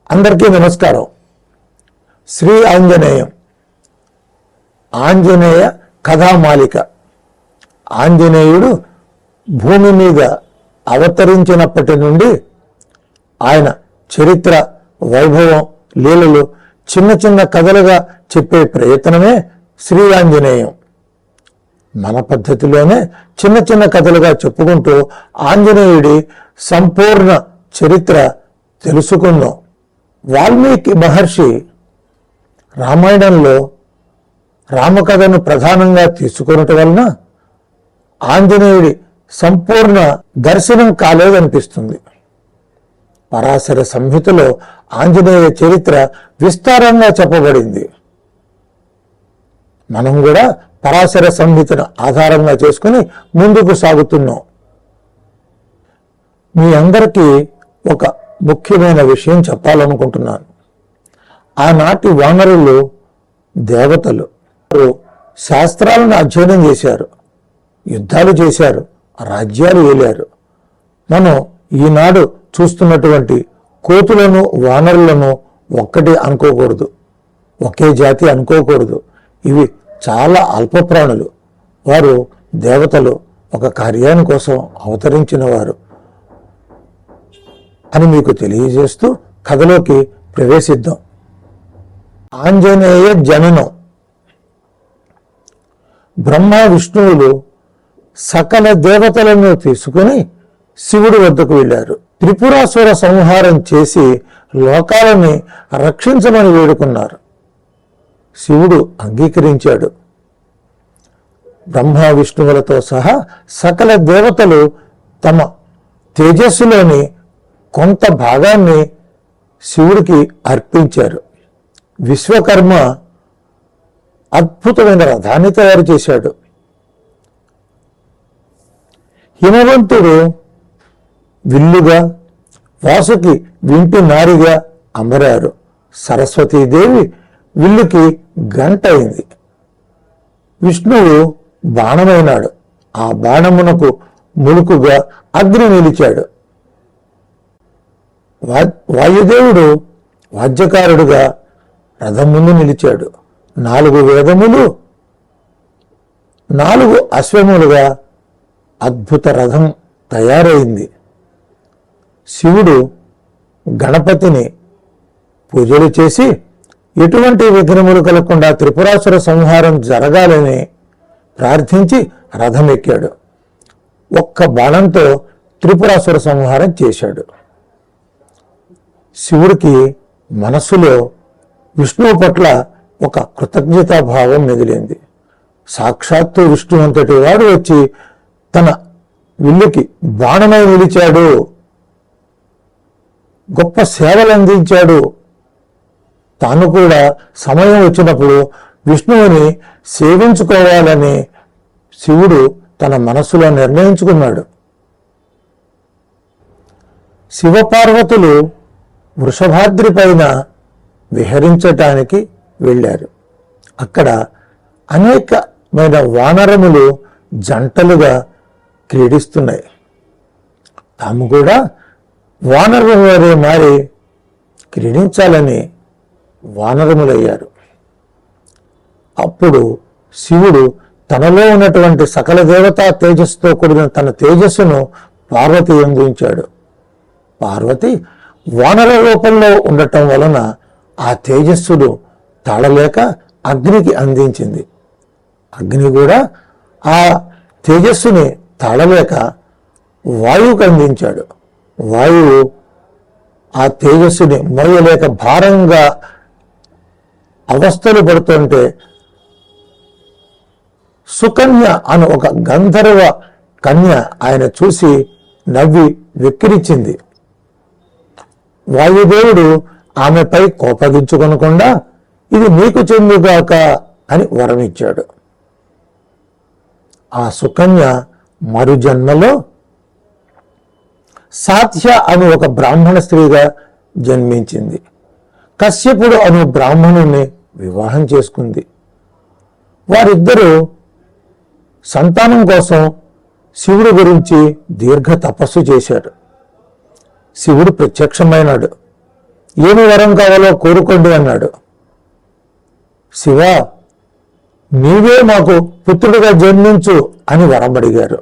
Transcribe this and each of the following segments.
అందరికీ నమస్కారం. శ్రీ ఆంజనేయం, ఆంజనేయ కథామాలిక. ఆంజనేయుడు భూమి మీద అవతరించినప్పటి నుండి ఆయన చరిత్ర, వైభవం, లీలలు చిన్న చిన్న కథలుగా చెప్పే ప్రయత్నమే శ్రీ ఆంజనేయం. మన పద్ధతిలోనే చిన్న చిన్న కథలుగా చెప్పుకుంటూ ఆంజనేయుడి సంపూర్ణ చరిత్ర తెలుసుకుందాం. వాల్మీకి మహర్షి రామాయణంలో రామకథను ప్రధానంగా తీసుకున్నట వలన ఆంజనేయుడి సంపూర్ణ దర్శనం కాలేదనిపిస్తుంది. పరాశర సంహితలో ఆంజనేయ చరిత్ర విస్తారంగా చెప్పబడింది. మనం కూడా పరాశర సంహితను ఆధారంగా చేసుకుని ముందుకు సాగుతున్నాం. మీ అందరికీ ఒక ముఖ్యమైన విషయం చెప్పాలనుకుంటున్నాను. ఆనాటి వానరులు దేవతలు శాస్త్రాలను అధ్యయనం చేశారు, యుద్ధాలు చేశారు, రాజ్యాలు ఏలారు. మనం ఈనాడు చూస్తున్నటువంటి కోతులను, వానరులను ఒక్కటి అనుకోకూడదు, ఒకే జాతి అనుకోకూడదు. ఇవి చాలా అల్ప ప్రాణులు. వారు దేవతలు, ఒక కార్యాని కోసం అవతరించిన వారు అని మీకు తెలియజేస్తూ కథలోకి ప్రవేశిద్దాం. ఆంజనేయ జననం. బ్రహ్మ విష్ణువులు సకల దేవతలను తీసుకుని శివుడి వద్దకు వెళ్ళారు. త్రిపురాసుర సంహారం చేసి లోకాలని రక్షించమని వేడుకున్నారు. శివుడు అంగీకరించాడు. బ్రహ్మ విష్ణువులతో సహా సకల దేవతలు తమ తేజస్సులోని కొంత భాగాన్ని శివుడికి అర్పించారు. విశ్వకర్మ అద్భుతమైన రథాన్ని తయారు చేశాడు. హిమవంతుడు విల్లుగా, వాసుకి వింటి నారిగా అమరారు. సరస్వతీదేవి విల్లుకి గంట అయింది. విష్ణువు బాణమైనాడు. ఆ బాణమునకు ములుకుగా అగ్ని నిలిచాడు. వాయుదేవుడు వాద్యకారుడుగా రథం ముందు నిలిచాడు. 4 వేదములు, 4 అశ్వములుగా అద్భుత రథం తయారైంది. శివుడు గణపతిని పూజలు చేసి ఎటువంటి విఘ్నములు కలగకుండా త్రిపురాసుర సంహారం జరగాలని ప్రార్థించి రథం ఎక్కాడు. ఒక్క బాణంతో త్రిపురాసుర సంహారం చేశాడు. శివుడికి మనస్సులో విష్ణువు పట్ల ఒక కృతజ్ఞతాభావం మిగిలింది. సాక్షాత్తు విష్ణు అంతటి వాడు వచ్చి తన విల్లుకి బాణమై నిలిచాడు, గొప్ప సేవలు అందించాడు. తాను కూడా సమయం వచ్చినప్పుడు విష్ణువుని సేవించుకోవాలని శివుడు తన మనస్సులో నిర్ణయించుకున్నాడు. శివపార్వతులు వృషభాద్రి పైన విహరించటానికి వెళ్ళారు. అక్కడ అనేకమైన వానరములు జంటలుగా క్రీడిస్తున్నాయి. తాము కూడా వానరములే మారి క్రీడించాలని వానరములయ్యారు. అప్పుడు శివుడు తనలో ఉన్నటువంటి సకల దేవతా తేజస్సుతో కూడిన తన తేజస్సును పార్వతి అందించాడు. పార్వతి వానర రూపంలో ఉండటం వలన ఆ తేజస్సును తాళలేక అగ్నికి అందించింది. అగ్ని కూడా ఆ తేజస్సుని తాళలేక వాయువుకు అందించాడు. వాయువు ఆ తేజస్సుని మోయలేక భారంగా అవస్థలు పడుతుంటే సుకన్య అను ఒక గంధర్వ కన్య ఆయన చూసి నవ్వి వెక్కిరించింది. వాయుదేవుడు ఆమెపై కోపగించుకొనకుండా ఇది నీకు చెందుగాక అని వరమిచ్చాడు. ఆ సుకన్య మరుజన్మలో సాధ్య అను ఒక బ్రాహ్మణ స్త్రీగా జన్మించింది. కశ్యపుడు అను బ్రాహ్మణుణ్ణి వివాహం చేసుకుంది. వారిద్దరూ సంతానం కోసం శివుడి గురించి దీర్ఘ తపస్సు చేశాడు. శివుడు ప్రత్యక్షమైనాడు. ఏమి వరం కావాలో కోరుకోండి అన్నాడు. శివ, నీవే మాకు పుత్రుడిగా జన్మించు అని వరం అడిగారు.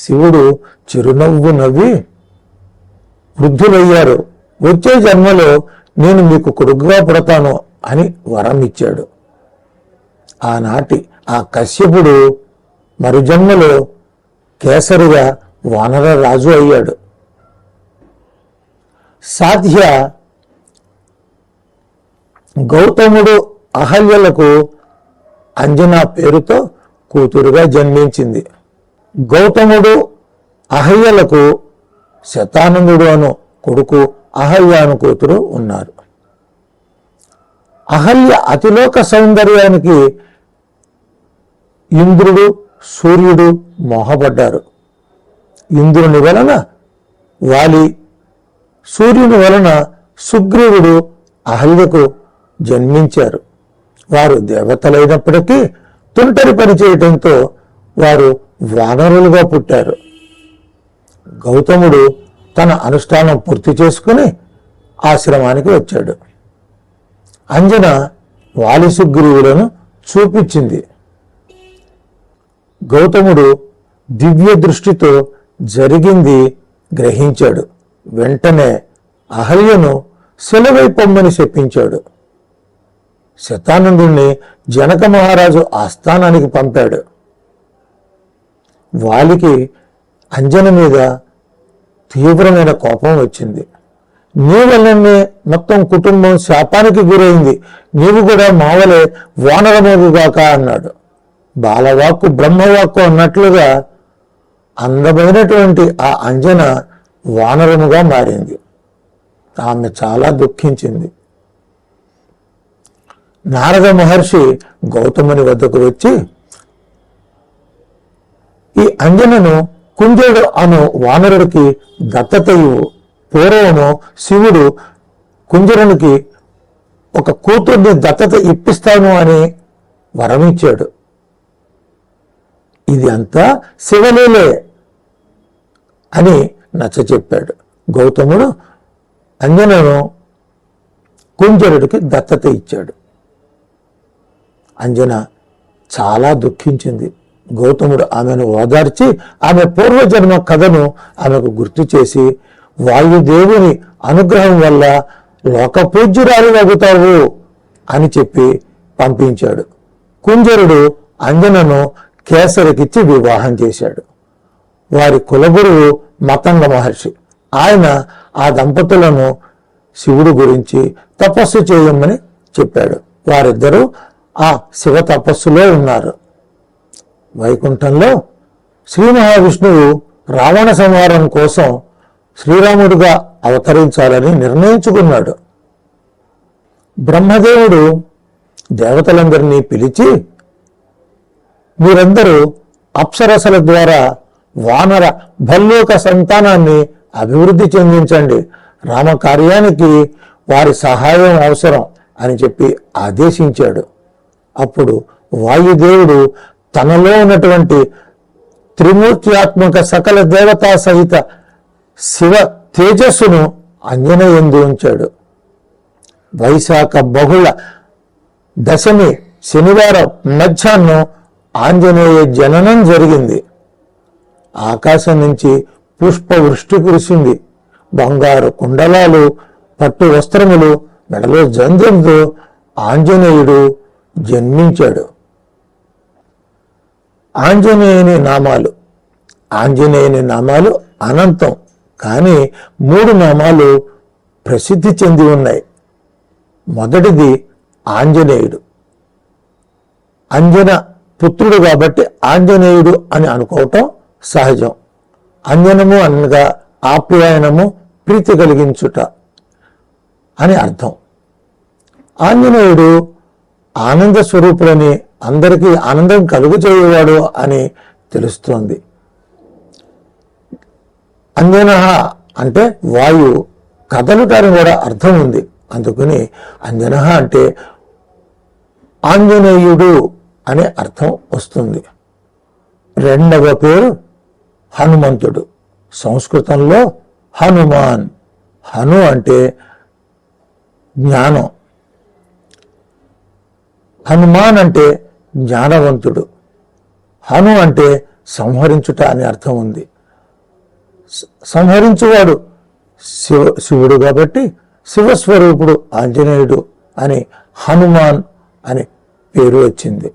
శివుడు చిరునవ్వు నవ్వి, వృద్ధులయ్యారు, వచ్చే జన్మలో నేను మీకు కొడుకుగా పుడతాను అని వరం ఇచ్చాడు. ఆనాటి ఆ కశ్యపుడు మరుజన్మలో కేసరిగా వానర రాజు అయ్యాడు. సాధ్య గౌతముడు అహల్యలకు అంజనా పేరుతో కూతురుగా జన్మించింది. గౌతముడు అహల్యలకు శతానందుడు అను కొడుకు, అహల్య అను కూతురు ఉన్నారు. అహల్య అతిలోక సౌందర్యానికి ఇంద్రుడు, సూర్యుడు మోహపడ్డారు. ఇంద్రుని వలన వాలి, సూర్యుని వలన సుగ్రీవుడు అహల్యకు జన్మించారు. వారు దేవతలైనప్పటికీ తుంటరి పని చేయడంతో వారు వానరులుగా పుట్టారు. గౌతముడు తన అనుష్ఠానం పూర్తి చేసుకుని ఆశ్రమానికి వచ్చాడు. అంజన వాలి సుగ్రీవులను చూపించింది. గౌతముడు దివ్య దృష్టితో జరిగింది గ్రహించాడు. వెంటనే అహల్యను సెలవై పొమ్మని శపించాడు. శతానందుణ్ణి జనక మహారాజు ఆస్థానానికి పంపాడు. వాలికి అంజన మీద తీవ్రమైన కోపం వచ్చింది. నీ వల్లనే మొత్తం కుటుంబం శాపానికి గురైంది, నీవు కూడా మావలే వానరమోగుగాక అన్నాడు. బాలవాక్కు బ్రహ్మవాక్కు అన్నట్లుగా అందమైనటువంటి ఆ అంజన వానరముగా మారింది. ఆమె చాలా దుఃఖించింది. నారద మహర్షి గౌతముని వద్దకు వచ్చి, ఈ అంజనను కుంజరుడు అను వానరుడికి దత్తత ఇవ్వు. పూర్వము శివుడు కుంజరునికి ఒక కూతుర్ని దత్తత ఇప్పిస్తాను అని వరమిచ్చాడు. ఇది అంతా శివలీలే అని నచ్చచెప్పాడు. గౌతముడు అంజనను కుంజరుడికి దత్తత ఇచ్చాడు. అంజన చాలా దుఃఖించింది. గౌతముడు ఆమెను ఓదార్చి ఆమె పూర్వజన్మ కథను ఆమెకు గుర్తు చేసి, వాయుదేవుని అనుగ్రహం వల్ల లోకపూజ్యురాలివగుతావు అని చెప్పి పంపించాడు. కుంజరుడు అంజనను కేసరికిచ్చి వివాహం చేశాడు. వారి కులగురువు మతంగ మహర్షి. ఆయన ఆ దంపతులను శివుడు గురించి తపస్సు చేయమని చెప్పాడు. వారిద్దరూ ఆ శివ తపస్సులో ఉన్నారు. వైకుంఠంలో శ్రీ మహావిష్ణువు రావణ సంహారం కోసం శ్రీరాముడిగా అవతరించాలని నిర్ణయించుకున్నాడు. బ్రహ్మదేవుడు దేవతలందరినీ పిలిచి, మీరందరూ అప్సరసల ద్వారా వానర భల్లూక సంతానాన్ని అభివృద్ధి చెందించండి, రామకార్యానికి వారి సహాయం అవసరం అని చెప్పి ఆదేశించాడు. అప్పుడు వాయుదేవుడు తనలో ఉన్నటువంటి త్రిమూర్త్యాత్మక సకల దేవతా సహిత శివ తేజస్సును అంజన యందు ఉంచాడు. వైశాఖ బహుళ దశమి శనివారం మధ్యాహ్నం ఆంజనేయ జననం జరిగింది. ఆకాశం నుంచి పుష్పవృష్టి కురిసింది. బంగారు కుండలాలు, పట్టు వస్త్రములు, మెడలో జంధ్యంతో ఆంజనేయుడు జన్మించాడు. ఆంజనేయుని నామాలు అనంతం. కానీ 3 నామాలు ప్రసిద్ధి చెంది ఉన్నాయి. మొదటిది ఆంజనేయుడు. అంజన పుత్రుడు కాబట్టి ఆంజనేయుడు అని అనుకోవటం సహజం. అంజనము అనగా ఆప్యాయనము, ప్రీతి కలిగించుట అని అర్థం. ఆంజనేయుడు ఆనంద స్వరూపులని, అందరికీ ఆనందం కలుగు చేయవాడు అని తెలుస్తోంది. అంజన అంటే వాయు కదలుటానికి కూడా అర్థం ఉంది. అందుకని అంజన అంటే ఆంజనేయుడు అనే అర్థం వస్తుంది. రెండవ పేరు హనుమంతుడు. సంస్కృతంలో హనుమాన్. హను అంటే జ్ఞానం. హనుమాన్ అంటే జ్ఞానవంతుడు. హను అంటే సంహరించుట అని అర్థం ఉంది. సంహరించువాడు శివుడు కాబట్టి శివస్వరూపుడు ఆంజనేయుడు అని హనుమాన్ అని పేరు వచ్చింది.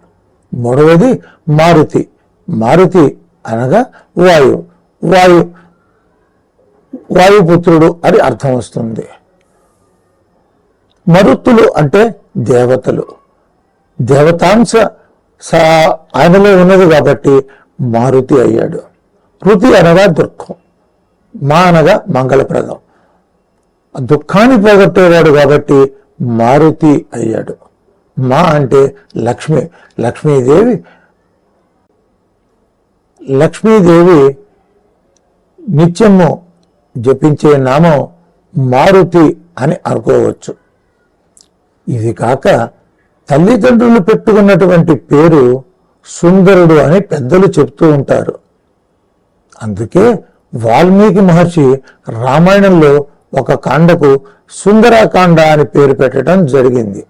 మూడవది మారుతి. మారుతి అనగా వాయుపుత్రుడు అని అర్థం వస్తుంది. మరుత్తులు అంటే దేవతలు. దేవతాంశ ఆయనలో ఉన్నది కాబట్టి మారుతి అయ్యాడు. రుతి అనగా దుఃఖం, మా అనగా మంగళప్రదం. దుఃఖాన్ని పోగొట్టేవాడు కాబట్టి మారుతి అయ్యాడు. మా అంటే లక్ష్మి. లక్ష్మీదేవి నిత్యము జపించే నామం మారుతి అని అనుకోవచ్చు. ఇది కాక తల్లిదండ్రులు పెట్టుకున్నటువంటి పేరు సుందరుడు అని పెద్దలు చెప్తూ ఉంటారు. అందుకే వాల్మీకి మహర్షి రామాయణంలో ఒక కాండకు సుందరకాండ అని పేరు పెట్టడం జరిగింది.